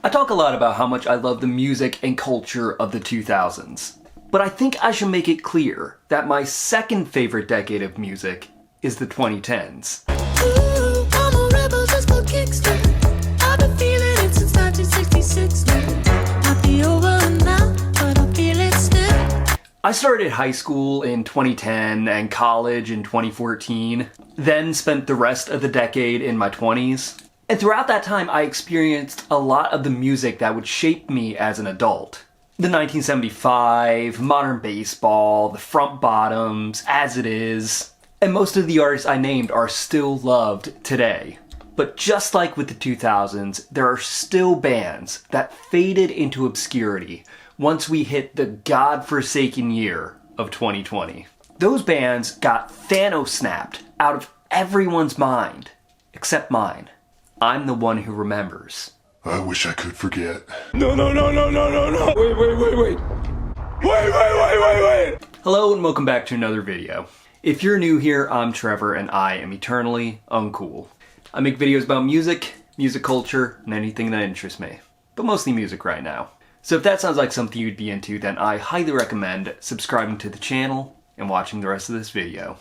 I talk a lot about how much I love the music and culture of the 2000s, but I think I should make it clear that my second favorite decade of music is the 2010s. Ooh, I'm a rebel just for Kickstart. I've been feeling it since 1966. Might be over now, but I feel it still. I started high school in 2010 and college in 2014, then spent the rest of the decade in my 20s. And throughout that time, I experienced a lot of the music that would shape me as an adult. The 1975, modern baseball, the front bottoms, As It Is, and most of the artists I named are still loved today. But just like with the 2000s, there are still bands that faded into obscurity once we hit the godforsaken year of 2020. Those bands got Thanos-snapped out of everyone's mind, except mine. I'm the one who remembers. I wish I could forget. No. Wait. Wait. Hello and welcome back to another video. If you're new here, I'm Trevor and I am eternally uncool. I make videos about music, music culture, and anything that interests me. But mostly music right now. So if that sounds like something you'd be into, then I highly recommend subscribing to the channel and watching the rest of this video.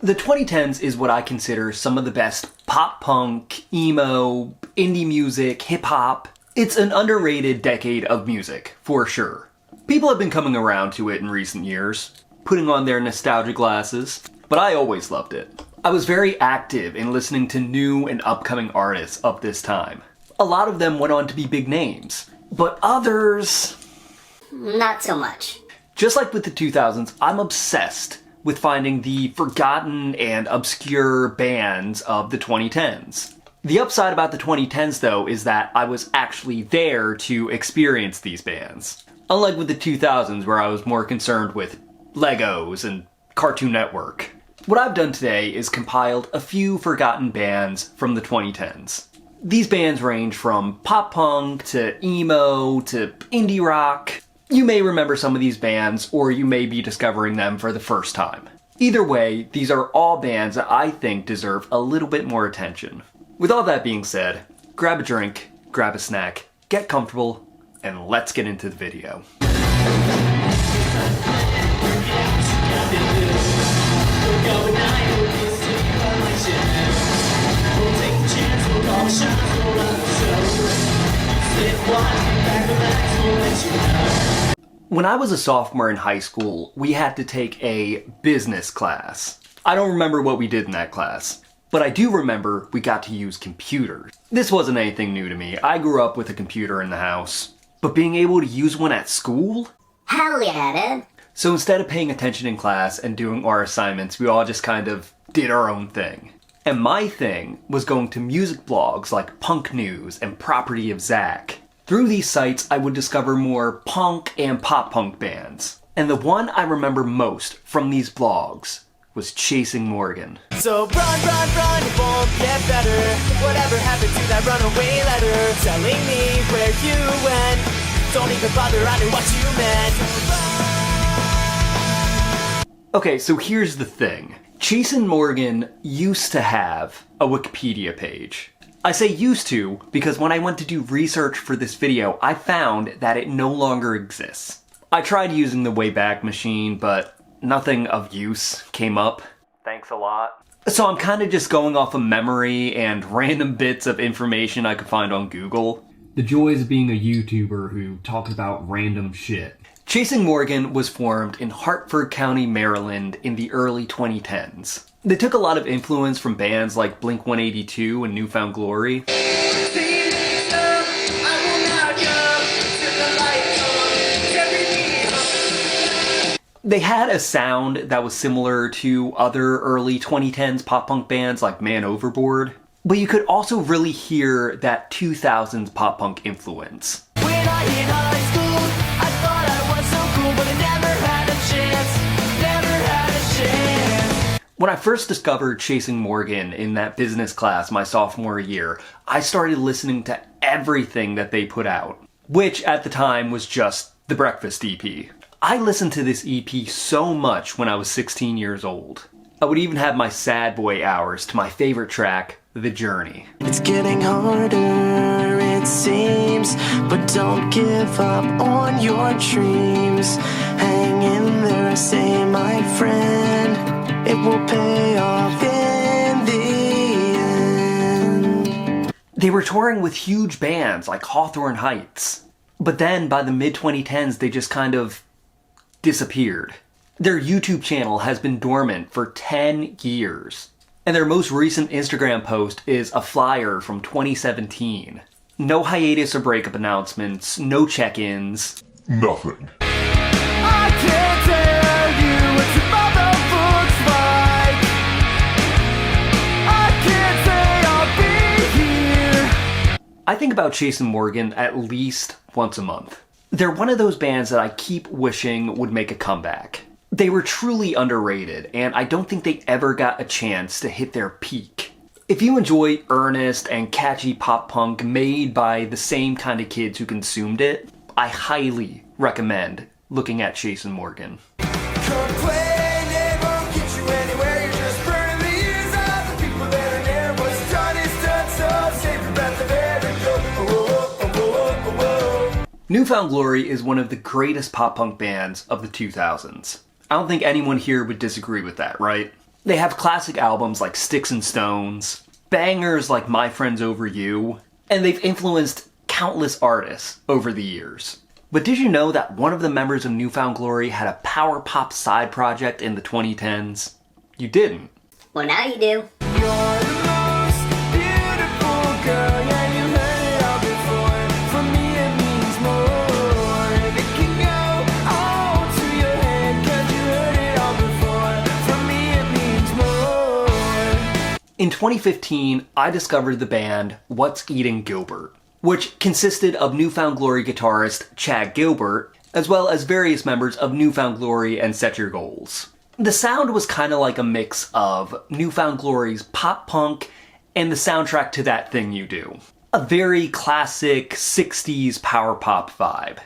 The 2010s is what I consider some of the best pop-punk, emo, indie music, hip-hop. It's an underrated decade of music, for sure. People have been coming around to it in recent years, putting on their nostalgia glasses, but I always loved it. I was very active in listening to new and upcoming artists of this time. A lot of them went on to be big names, but others... not so much. Just like with the 2000s, I'm obsessed with finding the forgotten and obscure bands of the 2010s. The upside about the 2010s, though, is that I was actually there to experience these bands. Unlike with the 2000s, where I was more concerned with Legos and Cartoon Network. What I've done today is compiled a few forgotten bands from the 2010s. These bands range from pop-punk to emo to indie rock. You may remember some of these bands, or you may be discovering them for the first time. Either way, these are all bands that I think deserve a little bit more attention. With all that being said, grab a drink, grab a snack, get comfortable, and let's get into the video. When I was a sophomore in high school, we had to take a business class. I don't remember what we did in that class, but I do remember we got to use computers. This wasn't anything new to me. I grew up with a computer in the house, but being able to use one at school? Hell yeah, dude. So instead of paying attention in class and doing our assignments, we all just kind of did our own thing. And my thing was going to music blogs like Punk News and Property of Zach. Through these sites, I would discover more punk and pop-punk bands. And the one I remember most from these blogs was Chasing Morgan. So run, it won't get better. Whatever happened to that runaway letter? Telling me where you went. Don't even bother, I knew what you meant. Okay, so here's the thing. Chasing Morgan used to have a Wikipedia page. I say used to because when I went to do research for this video, I found that it no longer exists. I tried using the Wayback Machine, but nothing of use came up. Thanks a lot. So I'm kind of just going off of memory and random bits of information I could find on Google. The joys of being a YouTuber who talks about random shit. Chasing Morgan was formed in Hartford County, Maryland in the early 2010s. They took a lot of influence from bands like Blink-182 and Newfound Glory. They had a sound that was similar to other early 2010s pop-punk bands like Man Overboard, but you could also really hear that 2000s pop-punk influence. When I hit high school, I thought I was so cool, but I never had a chance. Never had a chance. When I first discovered Chasing Morgan in that business class my sophomore year, I started listening to everything that they put out, which at the time was just the Breakfast EP. I listened to this EP so much when I was 16 years old. I would even have my sad boy hours to my favorite track, The Journey. It's getting harder, it seems, but don't give up on your dreams. Hang in there, say my friend, it will pay off in the end. They were touring with huge bands like Hawthorne Heights, but then by the mid-2010s they just kind of disappeared. Their YouTube channel has been dormant for 10 years. And their most recent Instagram post is a flyer from 2017. No hiatus or breakup announcements, no check-ins. Nothing. I can't tell you what your mother looks like. I can't say I'll be here. I think about Chase and Morgan at least once a month. They're one of those bands that I keep wishing would make a comeback. They were truly underrated, and I don't think they ever got a chance to hit their peak. If you enjoy earnest and catchy pop punk made by the same kind of kids who consumed it, I highly recommend looking at Chase and Morgan. Complaining won't get you anywhere. You're just burning the ears of the people that are near. What's done is done, so save your breath of air and go. Newfound Glory is one of the greatest pop punk bands of the 2000s. I don't think anyone here would disagree with that, right? They have classic albums like Sticks and Stones, bangers like My Friends Over You, and they've influenced countless artists over the years. But did you know that one of the members of Newfound Glory had a power pop side project in the 2010s? You didn't. Well, now you do. You're the most beautiful girl, yeah, you heard it all before. For me it means more. It can go all to your head, 'cause you heard it all before. For me it means more. In 2015, I discovered the band What's Eating Gilbert, which consisted of Newfound Glory guitarist Chad Gilbert, as well as various members of Newfound Glory and Set Your Goals. The sound was kind of like a mix of Newfound Glory's pop punk and the soundtrack to That Thing You Do. A very classic 60s power pop vibe.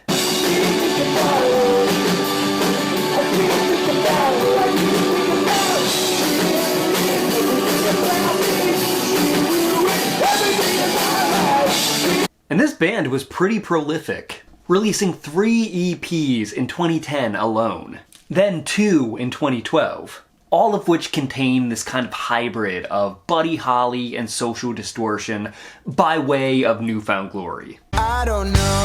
And this band was pretty prolific, releasing 3 EPs in 2010 alone, then 2 in 2012, all of which contain this kind of hybrid of Buddy Holly and Social Distortion by way of Newfound Glory. I don't know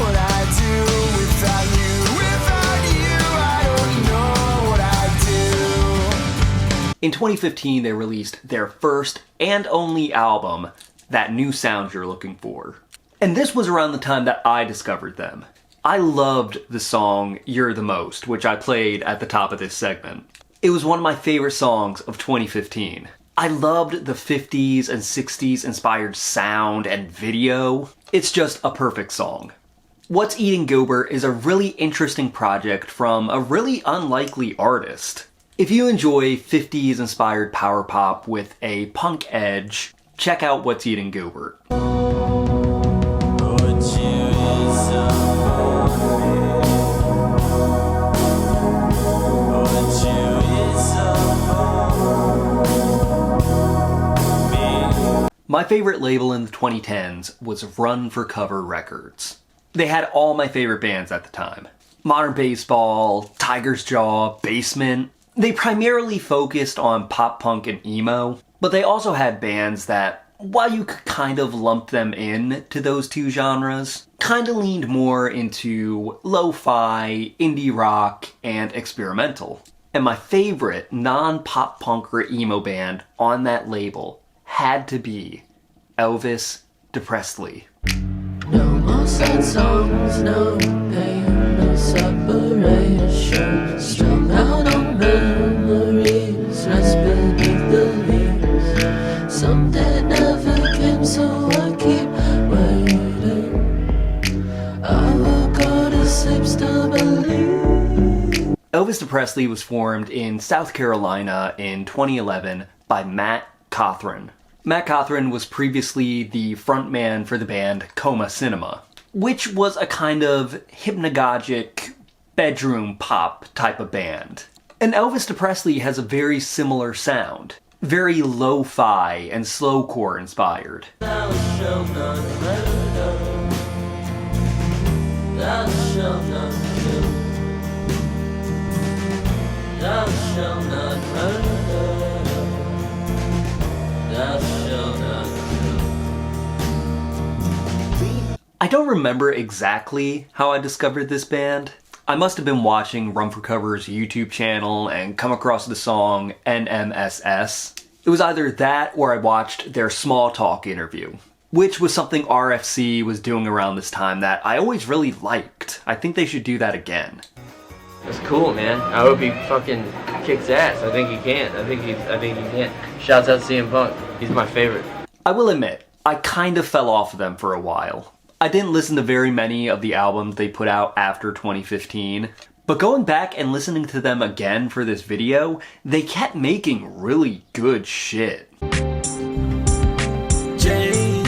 what I'd do without you. Without you, I don't know what I'd do. In 2015, they released their first and only album, That New Sound You're Looking For. And this was around the time that I discovered them. I loved the song You're the Most, which I played at the top of this segment. It was one of my favorite songs of 2015. I loved the 50s and 60s inspired sound and video. It's just a perfect song. What's Eating Gilbert is a really interesting project from a really unlikely artist. If you enjoy 50s inspired power pop with a punk edge, check out What's Eating Gilbert. My favorite label in the 2010s was Run for Cover Records. They had all my favorite bands at the time. Modern Baseball, Tiger's Jaw, Basement. They primarily focused on pop punk and emo, but they also had bands that, while you could kind of lump them in to those two genres, kind of leaned more into lo-fi, indie rock, and experimental. And my favorite non-pop punk or emo band on that label had to be Elvis Depressedly. No more sad songs, no pain, no separation. Strung out on memories, rest beneath the leaves. Someday never came, so I keep waiting. I will go to sleep, still believe. Elvis Depressedly was formed in South Carolina in 2011 by Matt Cawthron. Matt Cawthron was previously the frontman for the band Coma Cinema, which was a kind of hypnagogic bedroom pop type of band. And Elvis Depressedly has a very similar sound. Very lo-fi and slowcore inspired. I don't remember exactly how I discovered this band. I must have been watching Rum for Cover's YouTube channel and come across the song NMSS. It was either that or I watched their Small Talk interview, which was something RFC was doing around this time that I always really liked. I think they should do that again. That's cool, man. I hope he fucking kicks ass. I think he can. I think he can. Shouts out CM Punk. He's my favorite. I will admit, I kind of fell off of them for a while. I didn't listen to very many of the albums they put out after 2015, but going back and listening to them again for this video, they kept making really good shit. Jane,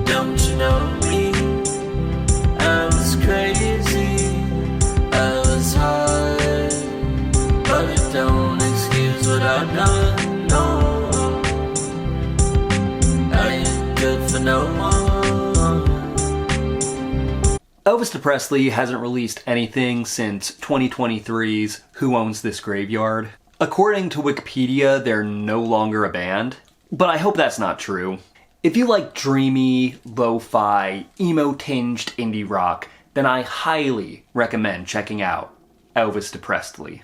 don't you know me? I was crazy, I was hard, but it don't excuse what I've done, no. I ain't good for no one. Elvis Depressedly hasn't released anything since 2023's Who Owns This Graveyard. According to Wikipedia, they're no longer a band, but I hope that's not true. If you like dreamy, lo-fi, emo-tinged indie rock, then I highly recommend checking out Elvis Depressedly.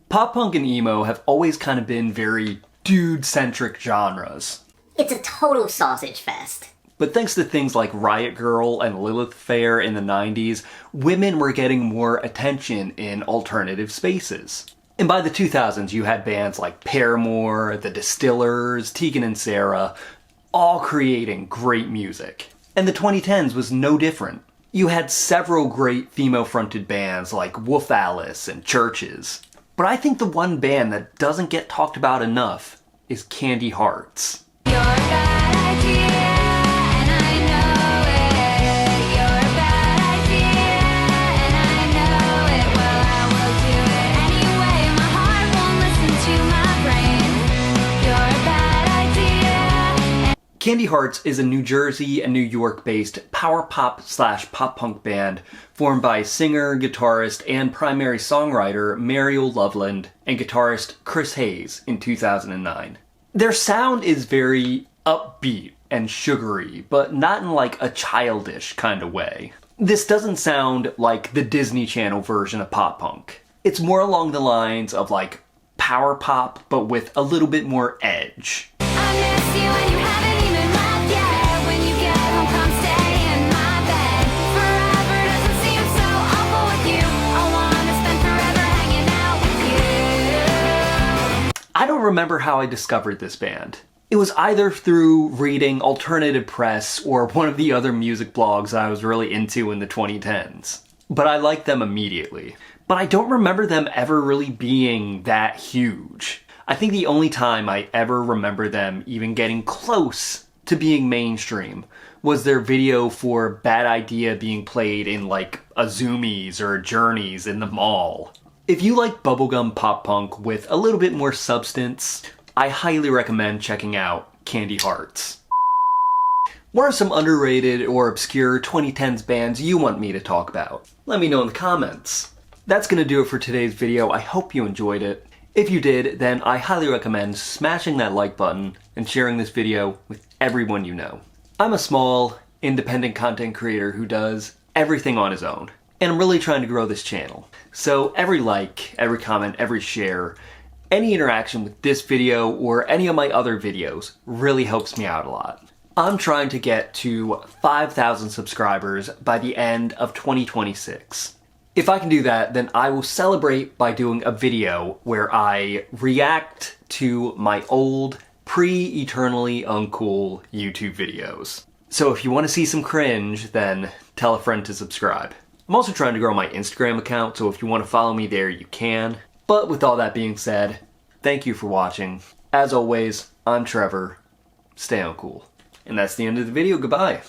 Pop punk and emo have always kind of been very dude-centric genres. It's a total sausage fest. But thanks to things like Riot Girl and Lilith Fair in the 90s, women were getting more attention in alternative spaces. And by the 2000s, you had bands like Paramore, The Distillers, Tegan and Sara, all creating great music. And the 2010s was no different. You had several great female-fronted bands like Wolf Alice and Churches. But I think the one band that doesn't get talked about enough is Candy Hearts. Candy Hearts is a New Jersey and New York-based power pop / pop punk band formed by singer, guitarist, and primary songwriter Mariel Loveland and guitarist Chris Hayes in 2009. Their sound is very upbeat and sugary, but not in like a childish kind of way. This doesn't sound like the Disney Channel version of pop punk. It's more along the lines of like power pop, but with a little bit more edge. I don't remember how I discovered this band. It was either through reading alternative press or one of the other music blogs I was really into in the 2010s. But I liked them immediately. But I don't remember them ever really being that huge. I think the only time I ever remember them even getting close to being mainstream was their video for Bad Idea being played in like a Zoomies or Journeys in the mall. If you like bubblegum pop punk with a little bit more substance, I highly recommend checking out Candy Hearts. What are some underrated or obscure 2010s bands you want me to talk about? Let me know in the comments. That's gonna do it for today's video. I hope you enjoyed it. If you did, then I highly recommend smashing that like button and sharing this video with everyone you know. I'm a small, independent content creator who does everything on his own, and I'm really trying to grow this channel. So every like, every comment, every share, any interaction with this video or any of my other videos really helps me out a lot. I'm trying to get to 5,000 subscribers by the end of 2026. If I can do that, then I will celebrate by doing a video where I react to my old, pre-eternally uncool YouTube videos. So if you want to see some cringe, then tell a friend to subscribe. I'm also trying to grow my Instagram account, so if you want to follow me there, you can. But with all that being said, Thank you for watching. As always, I'm Trevor. Stay on cool. And that's the end of the video. Goodbye.